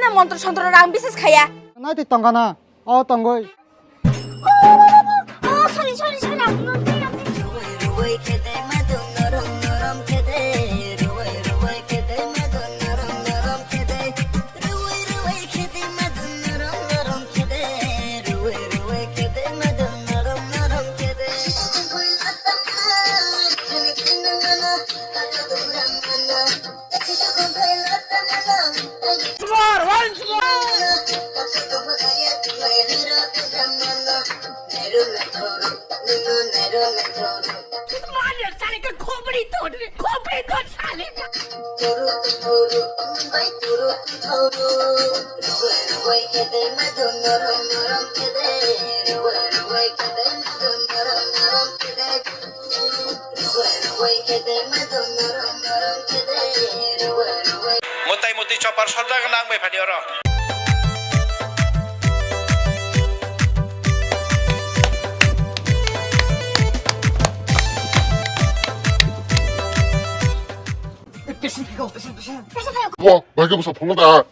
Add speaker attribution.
Speaker 1: না মন্ত্র সন্ত্র রাং বিশেষ খাইয়া
Speaker 2: নাই তি তংগানা ও তঙ্গই
Speaker 1: sorry sorry sorry
Speaker 3: Mutai muti chopar sarda ka nang mai phadi ro.
Speaker 4: 와, 날개 보사 방어다. 와.